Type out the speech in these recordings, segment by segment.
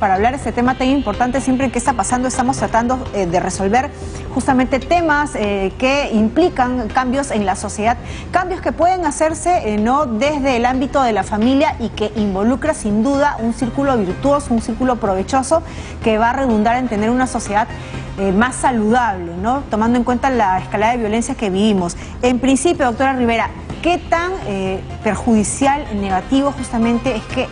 Para hablar de este tema tan importante, siempre en qué está pasando, estamos tratando de resolver justamente temas que implican cambios en la sociedad, cambios que pueden hacerse no desde el ámbito de la familia y que involucra sin duda un círculo virtuoso, un círculo provechoso que va a redundar en tener una sociedad más saludable, ¿no? Tomando en cuenta la escalada de violencia que vivimos. En principio, doctora Rivera, ¿qué tan perjudicial, negativo justamente es que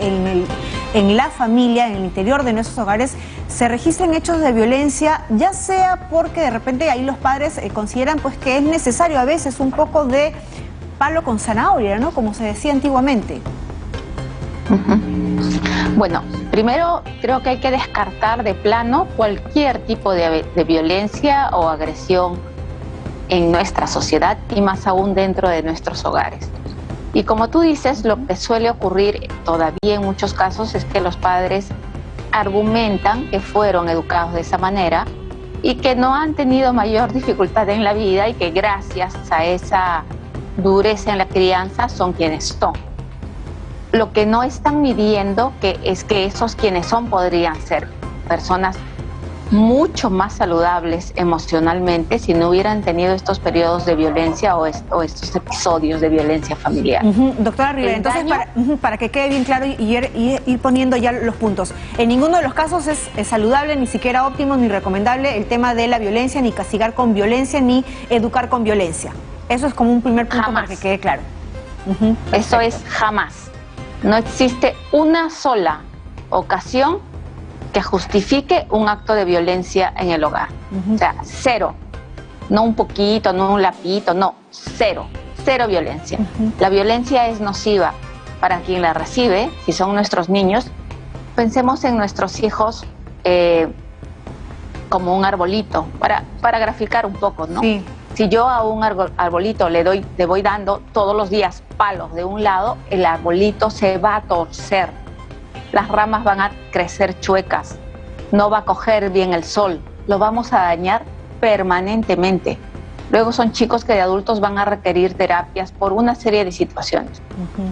en la familia, en el interior de nuestros hogares, se registren hechos de violencia, ya sea porque de repente ahí los padres consideran pues que es necesario a veces un poco de palo con zanahoria, ¿no? Como se decía antiguamente. Bueno, primero creo que hay que descartar de plano cualquier tipo de violencia o agresión en nuestra sociedad y más aún dentro de nuestros hogares. Y como tú dices, lo que suele ocurrir todavía en muchos casos es que los padres argumentan que fueron educados de esa manera y que no han tenido mayor dificultad en la vida y que gracias a esa dureza en la crianza son quienes son. Lo que no están midiendo es que esos quienes son podrían ser personas mucho más saludables emocionalmente si no hubieran tenido estos periodos de violencia o estos episodios de violencia familiar. Doctora Rivera, entonces para que quede bien claro y ir poniendo ya los puntos, en ninguno de los casos es saludable, ni siquiera óptimo, ni recomendable el tema de la violencia, ni castigar con violencia, ni educar con violencia. Eso es como un primer punto para que quede claro. Eso es jamás. No existe una sola ocasión que justifique un acto de violencia en el hogar. O sea, cero. No un poquito, no un lapito, no, cero. Cero violencia. La violencia es nociva para quien la recibe, si son nuestros niños. Pensemos en nuestros hijos como un arbolito, para graficar un poco, ¿no? Sí. Si yo a un arbolito le voy dando todos los días palos de un lado, el arbolito se va a torcer. Las ramas van a crecer chuecas, no va a coger bien el sol, lo vamos a dañar permanentemente. Luego son chicos que de adultos van a requerir terapias por una serie de situaciones.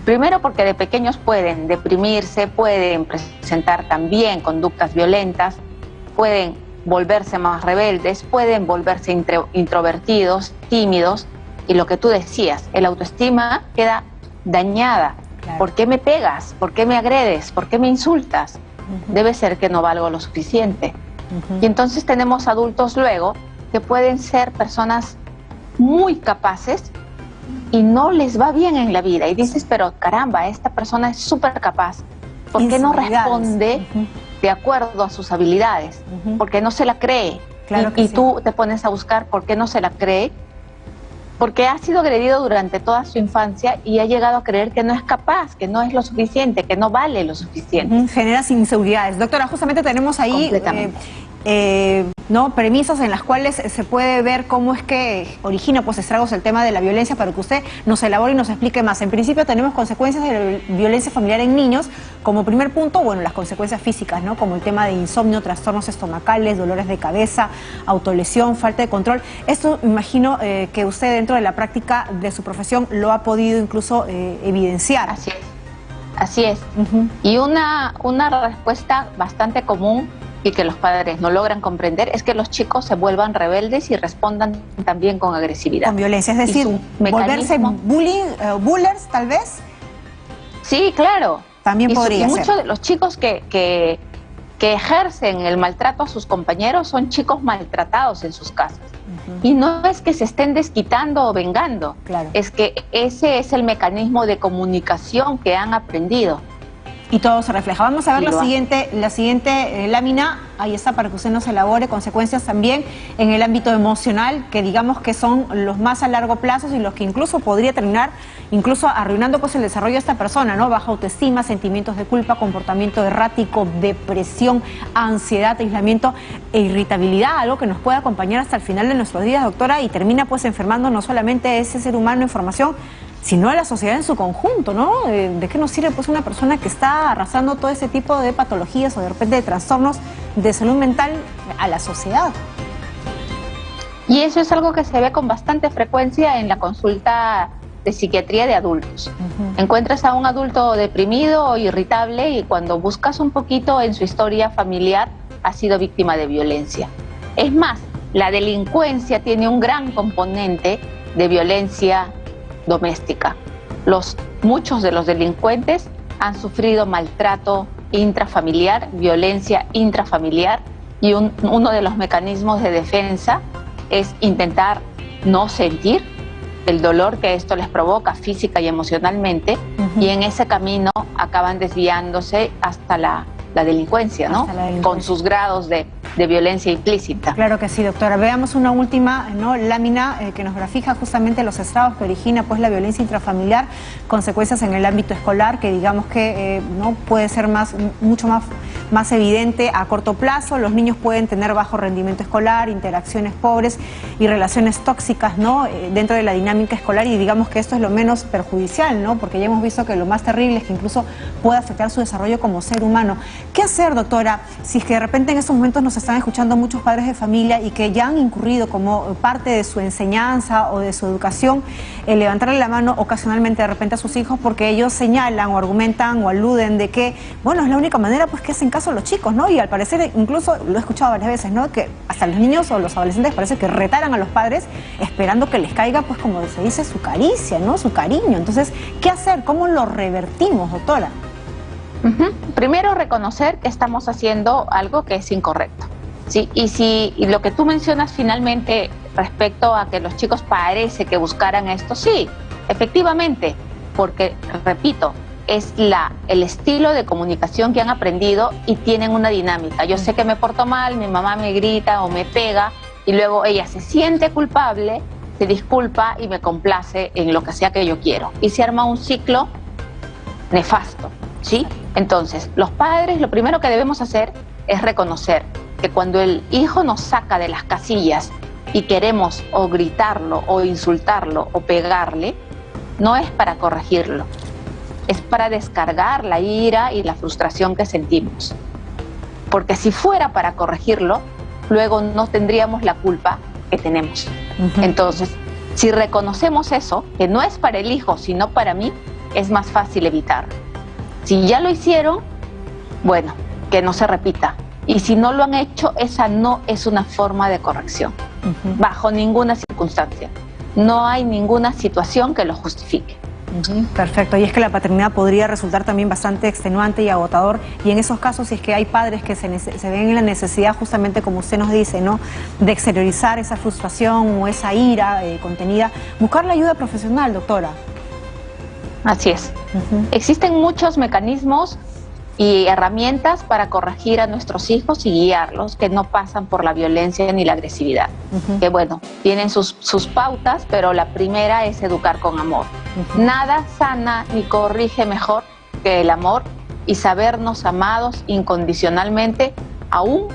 Primero porque de pequeños pueden deprimirse, pueden presentar también conductas violentas, pueden volverse más rebeldes, pueden volverse introvertidos, tímidos, y lo que tú decías, el autoestima queda dañada. Claro. ¿Por qué me pegas? ¿Por qué me agredes? ¿Por qué me insultas? Debe ser que no valgo lo suficiente. Y entonces tenemos adultos luego que pueden ser personas muy capaces y no les va bien en la vida. Y dices, pero caramba, esta persona es súper capaz. ¿Por qué no responde de acuerdo a sus habilidades? Porque no se la cree. Claro y tú te pones a buscar por qué no se la cree. Porque ha sido agredido durante toda su infancia y ha llegado a creer que no es capaz, que no es lo suficiente, que no vale lo suficiente. Generas inseguridades. Doctora, justamente tenemos ahí premisas en las cuales se puede ver cómo es que origina pues estragos el tema de la violencia, para que usted nos elabore y nos explique más. En principio tenemos consecuencias de la violencia familiar en niños. Como primer punto, bueno, las consecuencias físicas, ¿no? Como el tema de insomnio, trastornos estomacales, dolores de cabeza, autolesión, falta de control. Esto imagino que usted dentro de la práctica de su profesión lo ha podido incluso evidenciar. Así es. Así es. Y una respuesta bastante común y que los padres no logran comprender es que los chicos se vuelvan rebeldes y respondan también con agresividad. Con violencia, es decir, volverse bullers tal vez. Sí, claro. También podría ser. Muchos de los chicos que ejercen el maltrato a sus compañeros son chicos maltratados en sus casas. Y no es que se estén desquitando o vengando, es que ese es el mecanismo de comunicación que han aprendido. Y todo se refleja. Vamos a ver la siguiente lámina. Ahí está, para que usted nos elabore consecuencias también en el ámbito emocional, que digamos que son los más a largo plazo y los que incluso podría terminar incluso arruinando pues el desarrollo de esta persona, ¿no? Baja autoestima, sentimientos de culpa, comportamiento errático, depresión, ansiedad, aislamiento e irritabilidad, algo que nos puede acompañar hasta el final de nuestros días, doctora, y termina pues enfermando no solamente a ese ser humano en formación, sino a la sociedad en su conjunto, ¿no? ¿De qué nos sirve pues una persona que está arrasando todo ese tipo de patologías o de repente de trastornos de salud mental a la sociedad? Y eso es algo que se ve con bastante frecuencia en la consulta de psiquiatría de adultos. Encuentras a un adulto deprimido o irritable y cuando buscas un poquito en su historia familiar ha sido víctima de violencia. Es más, la delincuencia tiene un gran componente de violencia doméstica. Muchos de los delincuentes han sufrido maltrato intrafamiliar, violencia intrafamiliar, y uno de los mecanismos de defensa es intentar no sentir el dolor que esto les provoca física y emocionalmente, y en ese camino acaban desviándose hasta la delincuencia, ¿no? Con sus grados de violencia implícita. Claro que sí, doctora. Veamos una última lámina que nos grafica justamente los estragos que origina pues la violencia intrafamiliar, consecuencias en el ámbito escolar, que digamos que no puede ser mucho más evidente a corto plazo. Los niños pueden tener bajo rendimiento escolar, interacciones pobres y relaciones tóxicas, ¿no? Dentro de la dinámica escolar, y digamos que esto es lo menos perjudicial, ¿no? Porque ya hemos visto que lo más terrible es que incluso puede afectar su desarrollo como ser humano. ¿Qué hacer, doctora, si es que de repente en estos momentos nos están escuchando muchos padres de familia y que ya han incurrido como parte de su enseñanza o de su educación en levantarle la mano ocasionalmente de repente a sus hijos porque ellos señalan o argumentan o aluden de que, bueno, es la única manera pues que hacen caso a los chicos, ¿no? Y al parecer, incluso lo he escuchado varias veces, ¿no? Que hasta los niños o los adolescentes parece que retaran a los padres esperando que les caiga, pues como se dice, su caricia, ¿no? Su cariño. Entonces, ¿qué hacer? ¿Cómo lo revertimos, doctora? Primero, reconocer que estamos haciendo algo que es incorrecto, ¿sí? Y lo que tú mencionas finalmente respecto a que los chicos parece que buscaran esto, sí, efectivamente, porque, repito, es el estilo de comunicación que han aprendido y tienen una dinámica. Yo sé que me porto mal, mi mamá me grita o me pega y luego ella se siente culpable, se disculpa y me complace en lo que sea que yo quiero. Y se arma un ciclo nefasto, ¿sí? Entonces, los padres lo primero que debemos hacer es reconocer que cuando el hijo nos saca de las casillas y queremos o gritarlo o insultarlo o pegarle, no es para corregirlo, es para descargar la ira y la frustración que sentimos. Porque si fuera para corregirlo, luego no tendríamos la culpa que tenemos. Entonces, si reconocemos eso, que no es para el hijo, sino para mí, es más fácil evitarlo. Si ya lo hicieron, bueno, que no se repita. Y si no lo han hecho, esa no es una forma de corrección, bajo ninguna circunstancia. No hay ninguna situación que lo justifique. Perfecto, y es que la paternidad podría resultar también bastante extenuante y agotador, y en esos casos, si es que hay padres que se ven en la necesidad, justamente como usted nos dice, ¿no?, de exteriorizar esa frustración o esa ira contenida, buscar la ayuda profesional, doctora. Así es. Existen muchos mecanismos y herramientas para corregir a nuestros hijos y guiarlos que no pasan por la violencia ni la agresividad. Que bueno, tienen sus pautas, pero la primera es educar con amor. Nada sana ni corrige mejor que el amor y sabernos amados incondicionalmente, aún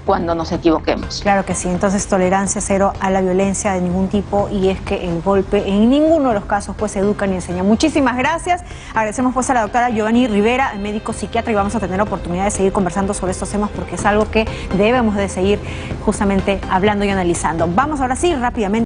cuando nos equivoquemos. Claro que sí, entonces tolerancia cero a la violencia de ningún tipo, y es que el golpe en ninguno de los casos pues educa ni enseña. Muchísimas gracias, agradecemos pues a la doctora Giovanni Rivera, médico psiquiatra, y vamos a tener oportunidad de seguir conversando sobre estos temas porque es algo que debemos de seguir justamente hablando y analizando. Vamos ahora sí rápidamente